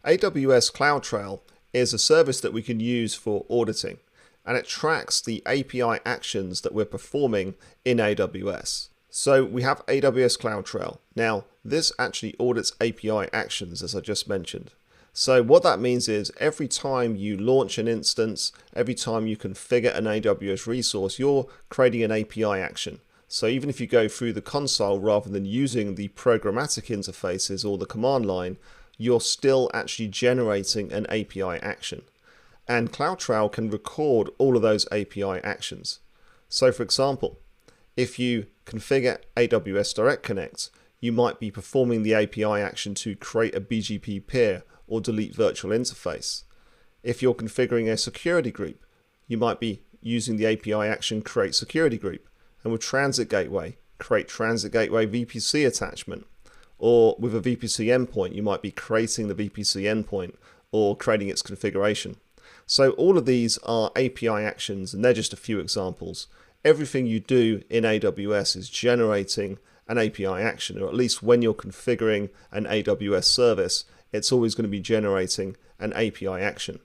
AWS CloudTrail is a service that we can use for auditing, and it tracks the API actions that we're performing in AWS. So we have AWS CloudTrail. Now, this actually audits API actions, as I just mentioned. So what that means is every time you launch an instance, every time you configure an AWS resource, you're creating an API action. So even if you go through the console rather than using the programmatic interfaces or the command line, you're still actually generating an API action. And CloudTrail can record all of those API actions. So for example, if you configure AWS Direct Connect, you might be performing the API action to create a BGP peer or delete virtual interface. If you're configuring a security group, you might be using the API action create security group. And with Transit Gateway, create Transit Gateway VPC attachment. Or with a VPC endpoint, you might be creating the VPC endpoint or creating its configuration. So all of these are API actions, and they're just a few examples. Everything you do in AWS is generating an API action, or at least when you're configuring an AWS service, it's always going to be generating an API action.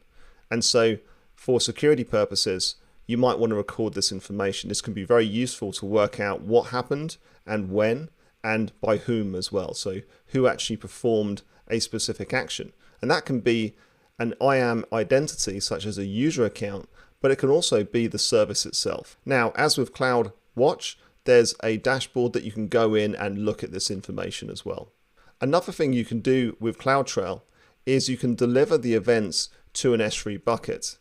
And so for security purposes, you might want to record this information. This can be very useful to work out what happened and when and by whom as well. So who actually performed a specific action. And that can be an IAM identity such as a user account, but it can also be the service itself. Now, as with CloudWatch, there's a dashboard that you can go in and look at this information as well. Another thing you can do with CloudTrail is you can deliver the events to an S3 bucket.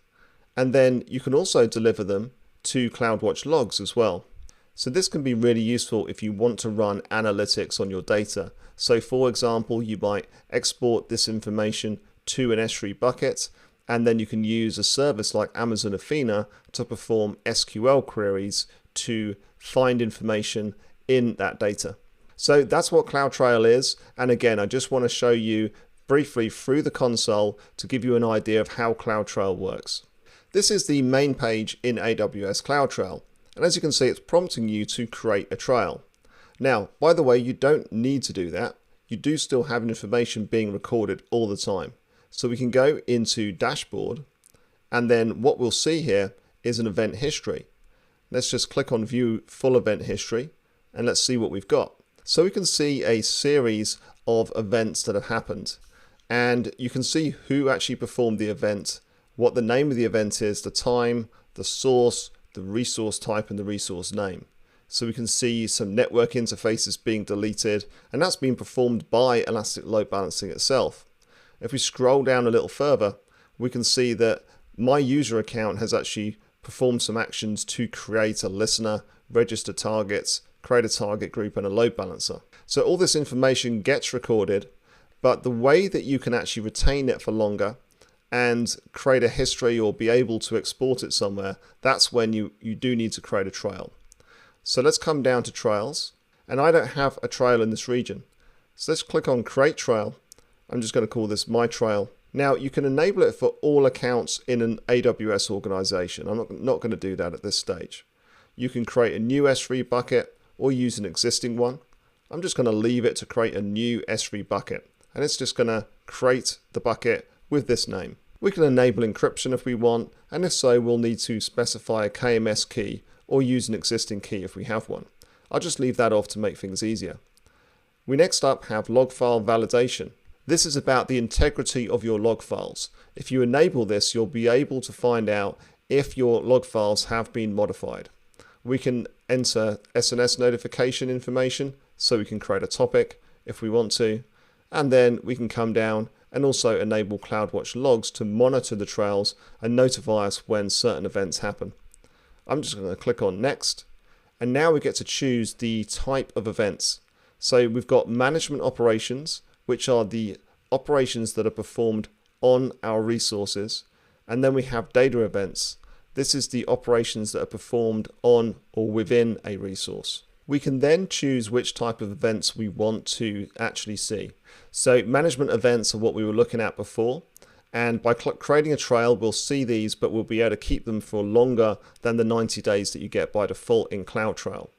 And then you can also deliver them to CloudWatch logs as well. So this can be really useful if you want to run analytics on your data. So for example, you might export this information to an S3 bucket, and then you can use a service like Amazon Athena to perform SQL queries to find information in that data. So that's what CloudTrail is. And again, I just want to show you briefly through the console to give you an idea of how CloudTrail works. This is the main page in AWS CloudTrail. And as you can see, it's prompting you to create a trail. Now, by the way, you don't need to do that. You do still have information being recorded all the time. So we can go into dashboard, and then what we'll see here is an event history. Let's just click on view full event history, and let's see what we've got. So we can see a series of events that have happened, and you can see who actually performed the event, what the name of the event is, the time, the source, the resource type, and the resource name. So we can see some network interfaces being deleted, and that's being performed by Elastic Load Balancing itself. If we scroll down a little further, we can see that my user account has actually performed some actions to create a listener, register targets, create a target group, and a load balancer. So all this information gets recorded, but the way that you can actually retain it for longer and create a history or be able to export it somewhere, that's when you do need to create a trail. So let's come down to trails, and I don't have a trail in this region. So let's click on create trail. I'm just going to call this my trail. Now you can enable it for all accounts in an AWS organization. I'm not going to do that at this stage. You can create a new S3 bucket or use an existing one. I'm just going to leave it to create a new S3 bucket, and it's just going to create the bucket with this name. We can enable encryption if we want, and if so, we'll need to specify a KMS key or use an existing key if we have one. I'll just leave that off to make things easier. We next up have log file validation. This is about the integrity of your log files. If you enable this, you'll be able to find out if your log files have been modified. We can enter SNS notification information, so we can create a topic if we want to, and then we can come down and also enable CloudWatch logs to monitor the trails and notify us when certain events happen. I'm just going to click on next, and now we get to choose the type of events. So we've got management operations, which are the operations that are performed on our resources, and then we have data events. This is the operations that are performed on or within a resource. We can then choose which type of events we want to actually see. So management events are what we were looking at before, and by creating a trail, we'll see these, but we'll be able to keep them for longer than the 90 days that you get by default in CloudTrail.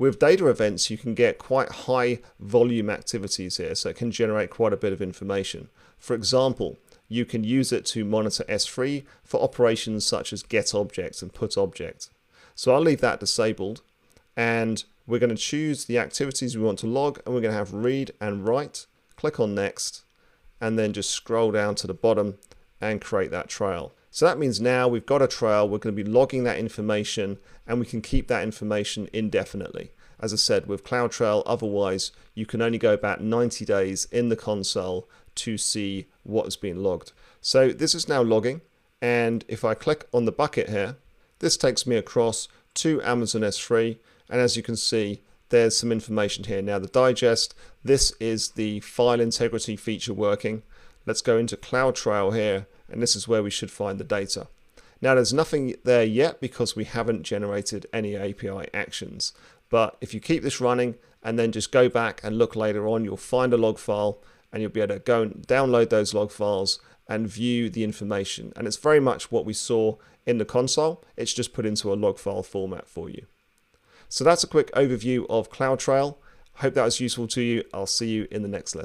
With data events, you can get quite high volume activities here, so it can generate quite a bit of information. For example, you can use it to monitor S3 for operations such as get object and put object. So I'll leave that disabled, and we're going to choose the activities we want to log, and we're going to have read and write. Click on next, and then just scroll down to the bottom and create that trail. So that means now we've got a trail, we're going to be logging that information, and we can keep that information indefinitely. As I said, with CloudTrail, otherwise you can only go back 90 days in the console to see what has been logged. So this is now logging, and if I click on the bucket here, this takes me across to Amazon S3, and as you can see, there's some information here. Now the digest, this is the file integrity feature working. Let's go into CloudTrail here, and this is where we should find the data. Now there's nothing there yet because we haven't generated any API actions. But if you keep this running and then just go back and look later on, you'll find a log file, and you'll be able to go and download those log files and view the information. And it's very much what we saw in the console. It's just put into a log file format for you. So that's a quick overview of CloudTrail. I hope that was useful to you. I'll see you in the next lesson.